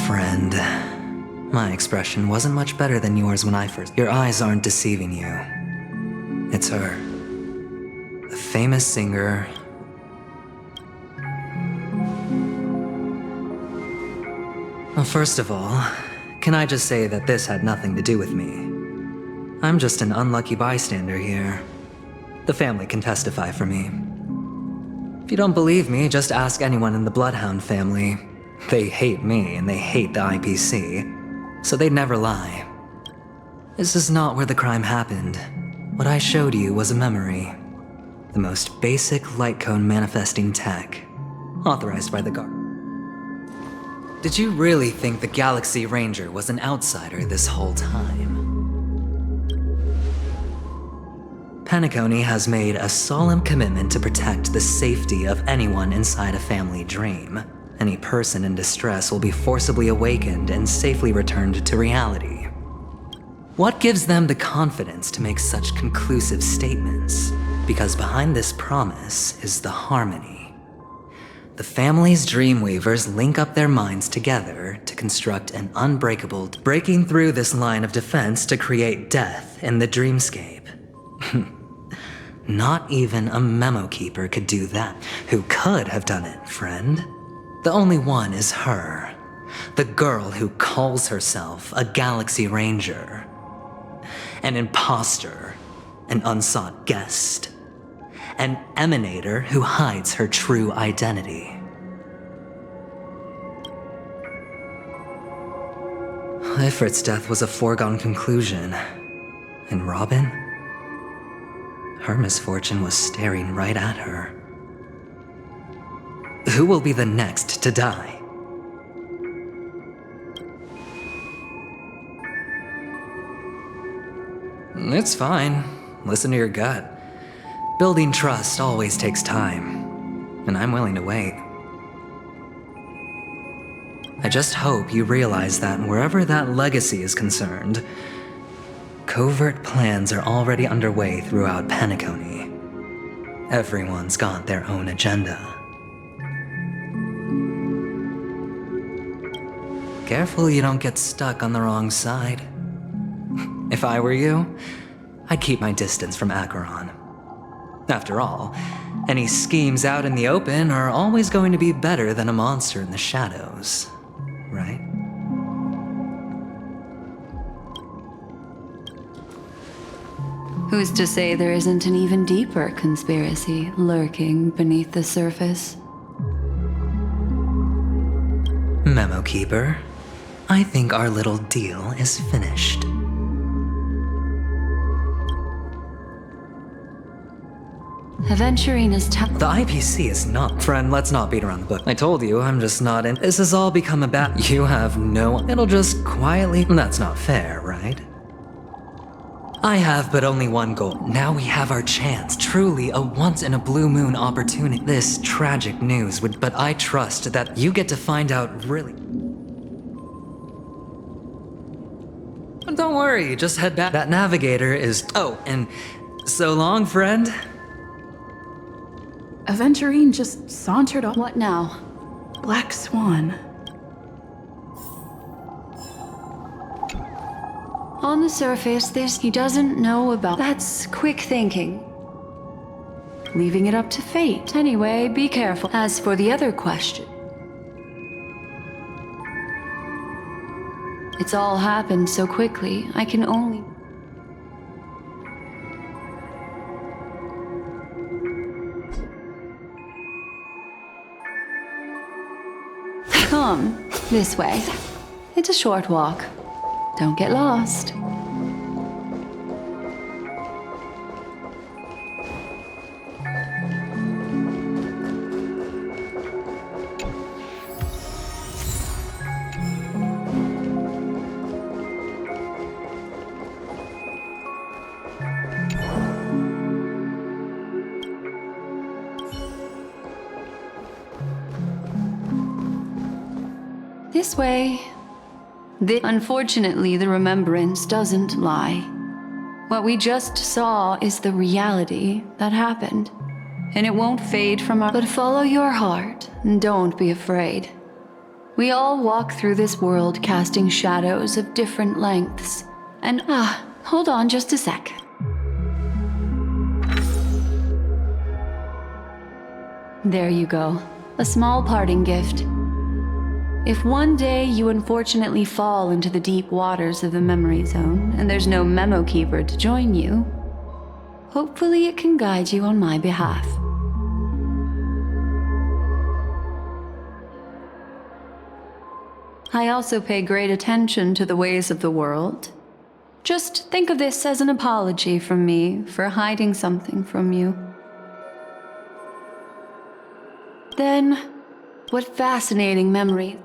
friend. My expression wasn't much better than yours when I first... Your eyes aren't deceiving you. It's her. The famous singer... Well, first of all, can I just say that this had nothing to do with me? I'm just an unlucky bystander here. The family can testify for me. If you don't believe me, just ask anyone in the Bloodhound family. They hate me and they hate the IPC, so they'd never lie. This is not where the crime happened. What I showed you was a memory. The most basic light cone manifesting tech, authorized by the guard. Did you really think the Galaxy Ranger was an outsider this whole time? Penacony has made a solemn commitment to protect the safety of anyone inside a family dream. Any person in distress will be forcibly awakened and safely returned to reality. What gives them the confidence to make such conclusive statements? Because behind this promise is the harmony. The family's Dreamweavers link up their minds together to construct an unbreakable, breaking through this line of defense to create death in the dreamscape. Not even a memo keeper could do that. Who could have done it, friend? The only one is her. The girl who calls herself a Galaxy Ranger. An imposter, an unsought guest. An emanator who hides her true identity. Ifrit's death was a foregone conclusion. And Robin? Her misfortune was staring right at her. Who will be the next to die? It's fine. Listen to your gut. Building trust always takes time, and I'm willing to wait. I just hope you realize that wherever that legacy is concerned, covert plans are already underway throughout Penacony. Everyone's got their own agenda. Careful you don't get stuck on the wrong side. If I were you, I'd keep my distance from Acheron. After all, any schemes out in the open are always going to be better than a monster in the shadows, right? Who's to say there isn't an even deeper conspiracy lurking beneath the surface? Memo Keeper, I think our little deal is finished. Aventurine is The IPC is not. Friend, let's not beat around the bush. I told you, I'm just not in. This has all become about. You have no. It'll just quietly. That's not fair, right? I have but only one goal. Now we have our chance. Truly a once-in-a-blue-moon opportunity. This tragic news would. But I trust that you get to find out really. Don't worry, just head back. That navigator is. Oh, and so long, friend. Aventurine just sauntered off. What now? Black Swan. On the surface, he doesn't know about. That's quick thinking. Leaving it up to fate. Anyway, be careful. As for the other question, it's all happened so quickly, I can only... Come, this way. It's a short walk. Don't get lost. This way. Unfortunately, the Remembrance doesn't lie. What we just saw is the reality that happened. And it won't fade from our... But follow your heart, and don't be afraid. We all walk through this world casting shadows of different lengths. And, hold on just a sec. There you go. A small parting gift. If one day you unfortunately fall into the deep waters of the memory zone and there's no memo keeper to join you, hopefully it can guide you on my behalf. I also pay great attention to the ways of the world. Just think of this as an apology from me for hiding something from you. Then, what fascinating memory.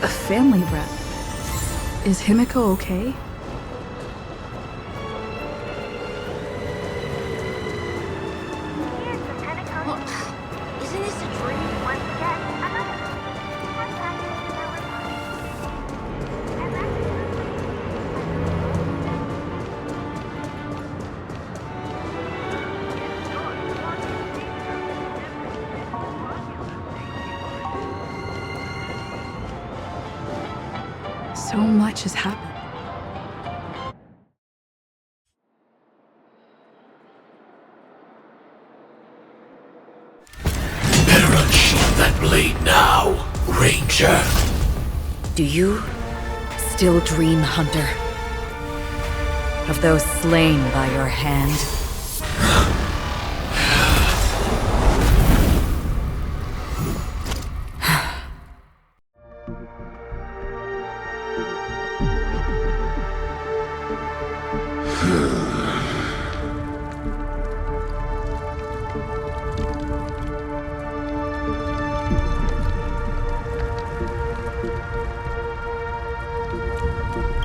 A family rep. Is Himiko okay? Isn't this a dream once again? So much has happened. Better unsheath that blade now, Ranger. Do you still dream, Hunter? Of those slain by your hand?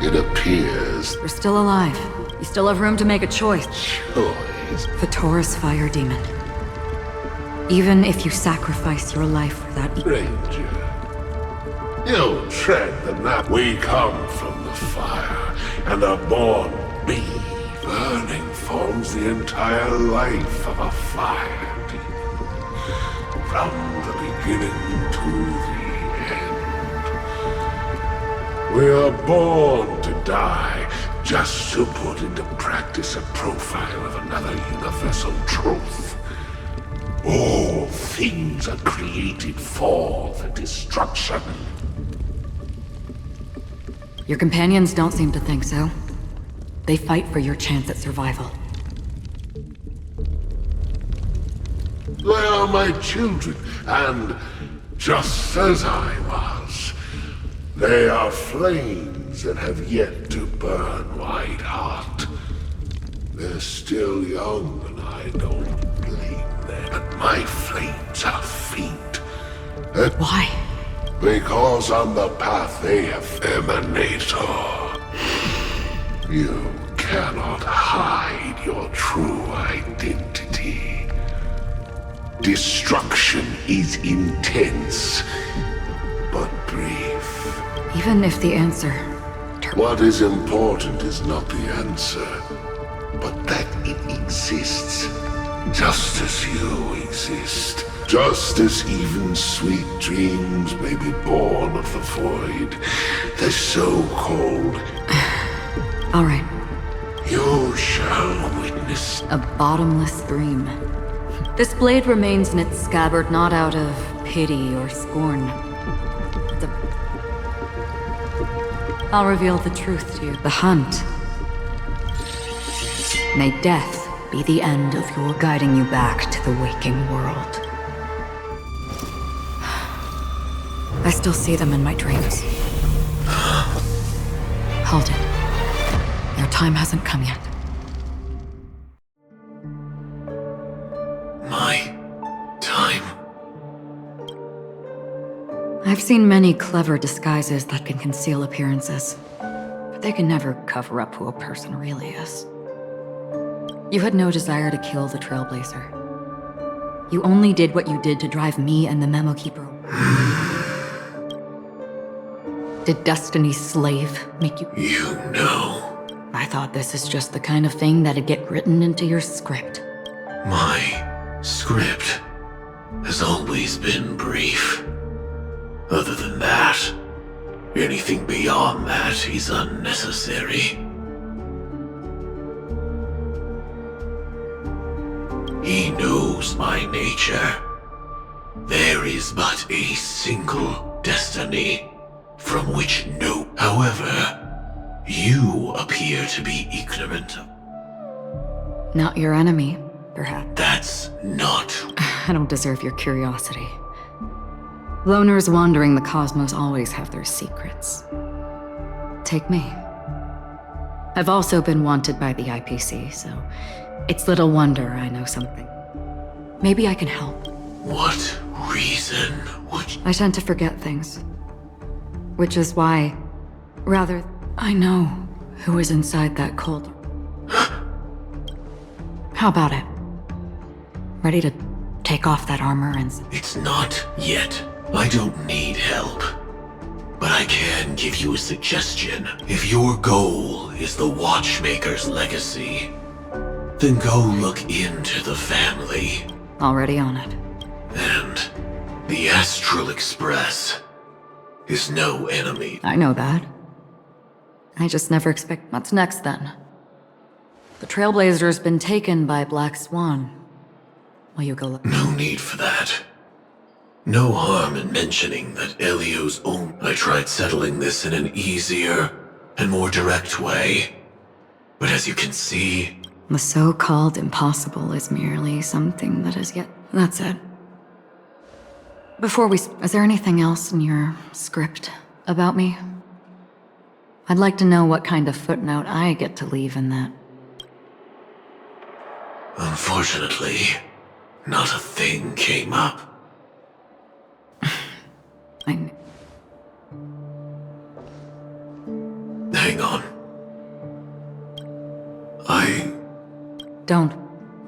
It appears You're still alive. You still have room to make a choice. choice. The Taurus Fire Demon. Even if you sacrifice your life for that... Ranger, you tread the map. We come from the fire, and a born bee. Burning forms the entire life of a fire demon. From the beginning to the end. We are born to die, just to put into practice a profile of another universal truth. All things are created for the destruction. Your companions don't seem to think so. They fight for your chance at survival. They are my children, and just as I was, they are flames that have yet to burn white hot. They're still young, and I don't blame them. But my flames are faint. Why? Because on the path they have emanator. You cannot hide your true identity. Destruction is intense, but brief. Even if the answer... What is important is not the answer, but that it exists, just as you exist. Just as even sweet dreams may be born of the void, the so-called... All right. You shall witness... A bottomless stream. This blade remains in its scabbard not out of pity or scorn. I'll reveal the truth to you. The hunt. May death be the end of your guiding you back to the waking world. I still see them in my dreams. Hold it. Your time hasn't come yet. My time? I've seen many clever disguises that can conceal appearances, but they can never cover up who a person really is. You had no desire to kill the Trailblazer. You only did what you did to drive me and the Memo Keeper. Did Destiny's slave make you? You know, I thought this is just the kind of thing that'd get written into your script. my script has always been brief. Other than that, anything beyond that is unnecessary. He knows my nature. There is but a single destiny from which no. However, you appear to be ignorant of. Not your enemy, perhaps. That's not. I don't deserve your curiosity. Loners wandering the cosmos always have their secrets. Take me. I've also been wanted by the IPC, so it's little wonder I know something. Maybe I can help. What reason would you? I tend to forget things. Which is why, rather, I know who is inside that cold. How about it? Ready to take off that armor and... It's not yet. I don't need help. But I can give you a suggestion. If your goal is the Watchmaker's legacy, then go look into the family. Already on it. And the Astral Express is no enemy. I know that. I just never expect... What's next, then? The Trailblazer's been taken by Black Swan. Will you go look? No need for that. No harm in mentioning that Elio's own... I tried settling this in an easier and more direct way. But as you can see... The so-called impossible is merely something that is yet... That's it. Before we... Is there anything else in your script about me? I'd like to know what kind of footnote I get to leave in that. Unfortunately, not a thing came up. Hang on. Don't.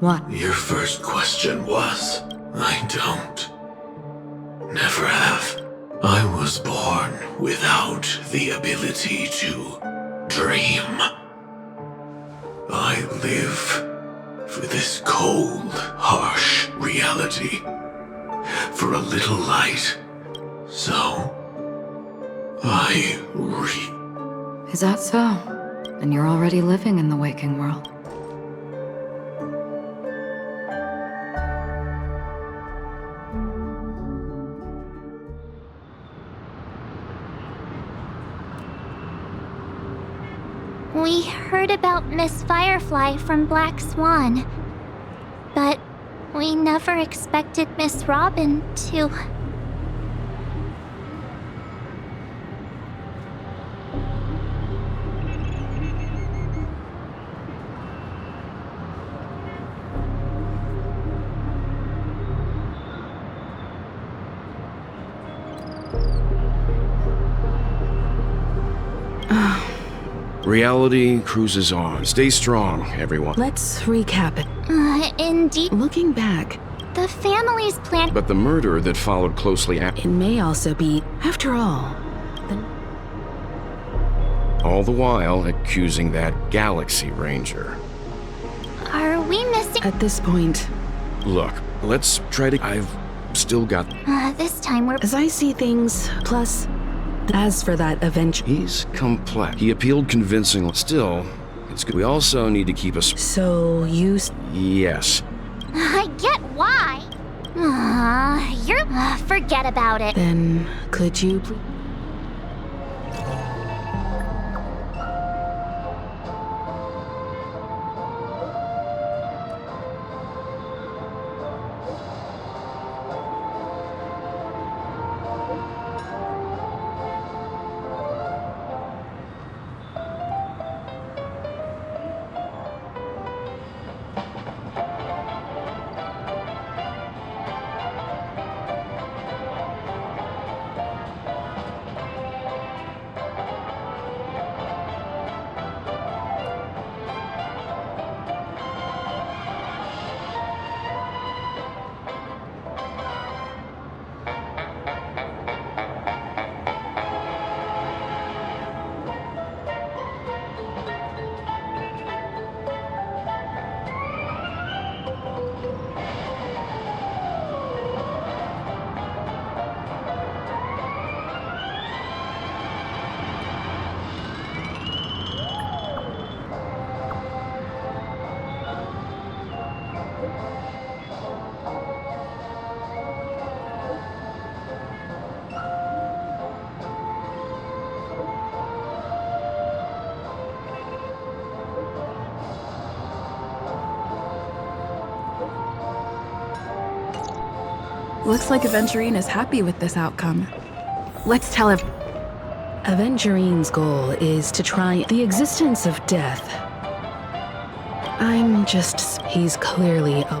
What? Your first question was, I don't. Never have. I was born without the ability to dream. I live for this cold, harsh reality. For a little light. So, Is that so? Then you're already living in the waking world. We heard about Miss Firefly from Black Swan, but we never expected Miss Robin to... Reality cruises on. Stay strong, everyone. Let's recap it. Indeed, Looking back, the family's plan... But the murder that followed closely after, it may also be, after all, all the while accusing that Galaxy Ranger. Are we missing... at this point, Look, let's try to... I've still got... this time we're... as I see things, plus, as for that avenge... He's complex. He appealed convincingly. Still, it's good. We also need to keep us... So, you... Yes. I get why. You're... forget about it. Then, could you please... Looks like Aventurine is happy with this outcome. Let's tell him. Aventurine's goal is to try the existence of death. He's clearly a...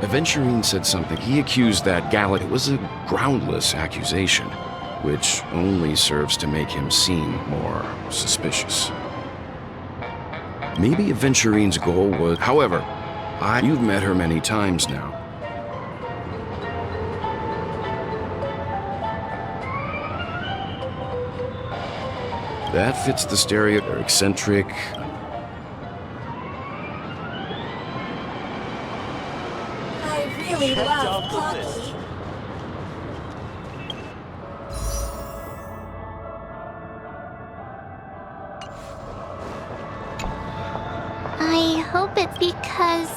Aventurine said something. He accused that Gallic. It was a groundless accusation, which only serves to make him seem more suspicious. Maybe Aventurine's goal was... However, you've met her many times now. That fits the stereotype. Eccentric. I really love Pocky. I hope it's because...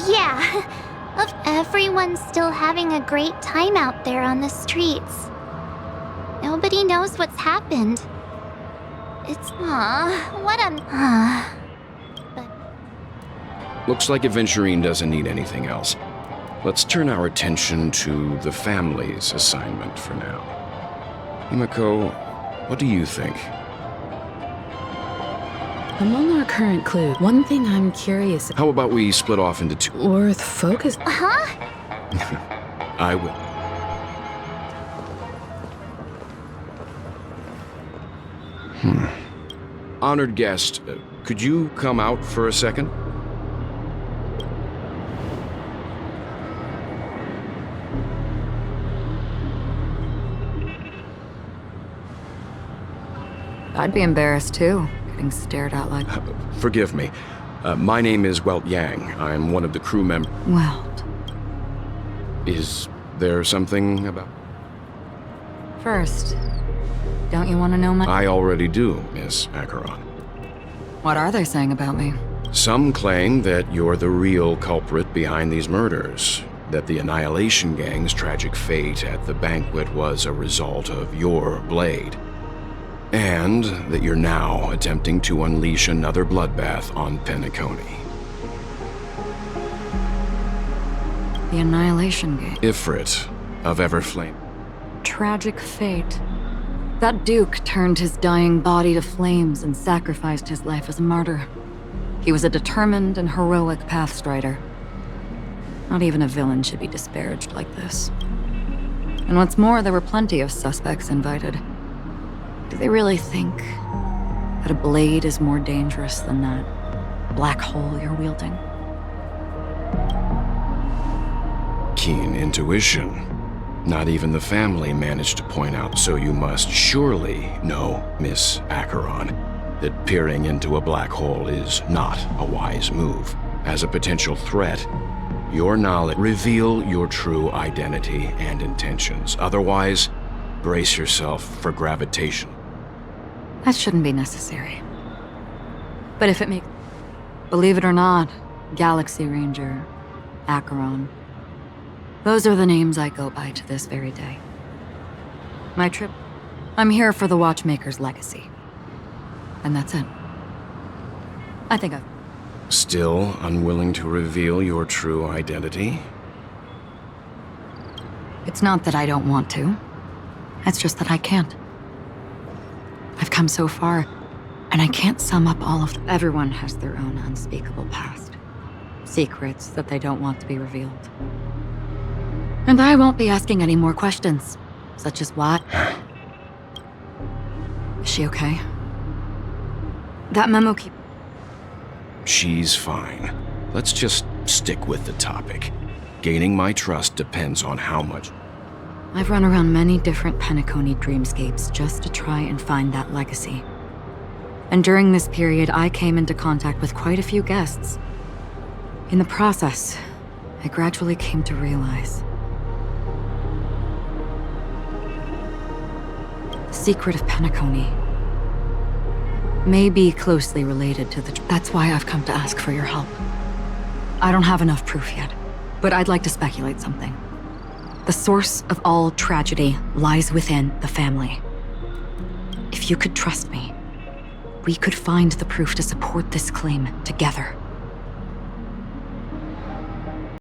Yeah, of everyone still having a great time out there on the streets. Nobody knows what's happened. It's... what a... Looks like Aventurine doesn't need anything else. Let's turn our attention to the family's assignment for now. Himiko, what do you think? Among our current clues, one thing I'm curious... How about we split off into two? Worth focus... Huh? I will. Honored guest, could you come out for a second? I'd be embarrassed too, getting stared at like... Forgive me. My name is Welt Yang. I'm one of the crew members. Welt. Is there something about... First, don't you want to know my... I already do, Miss Acheron. What are they saying about me? Some claim that you're the real culprit behind these murders, that the Annihilation Gang's tragic fate at the banquet was a result of your blade, and that you're now attempting to unleash another bloodbath on Penacony. The Annihilation Gang. Ifrit of Everflame. Tragic fate. That Duke turned his dying body to flames and sacrificed his life as a martyr. He was a determined and heroic pathstrider. Not even a villain should be disparaged like this. And what's more, there were plenty of suspects invited. Do they really think that a blade is more dangerous than that black hole you're wielding? Keen intuition. Not even the family managed to point out, so you must surely know, Miss Acheron, that peering into a black hole is not a wise move. As a potential threat, your knowledge reveal your true identity and intentions. Otherwise, brace yourself for gravitation. That shouldn't be necessary. But if it makes... Believe it or not, Galaxy Ranger, Acheron, those are the names I go by to this very day. My trip... I'm here for the Watchmaker's legacy. And that's it. I think I've... Still unwilling to reveal your true identity? It's not that I don't want to. It's just that I can't. I've come so far, and I can't sum up all of them. Everyone has their own unspeakable past. Secrets that they don't want to be revealed. And I won't be asking any more questions, such as what? Is she okay? That memo keep... She's fine. Let's just stick with the topic. Gaining my trust depends on how much... I've run around many different Penacony dreamscapes just to try and find that legacy. And during this period, I came into contact with quite a few guests. In the process, I gradually came to realize the secret of Penacony may be closely related to the... That's why I've come to ask for your help. I don't have enough proof yet, but I'd like to speculate something. The source of all tragedy lies within the family. If you could trust me, we could find the proof to support this claim together.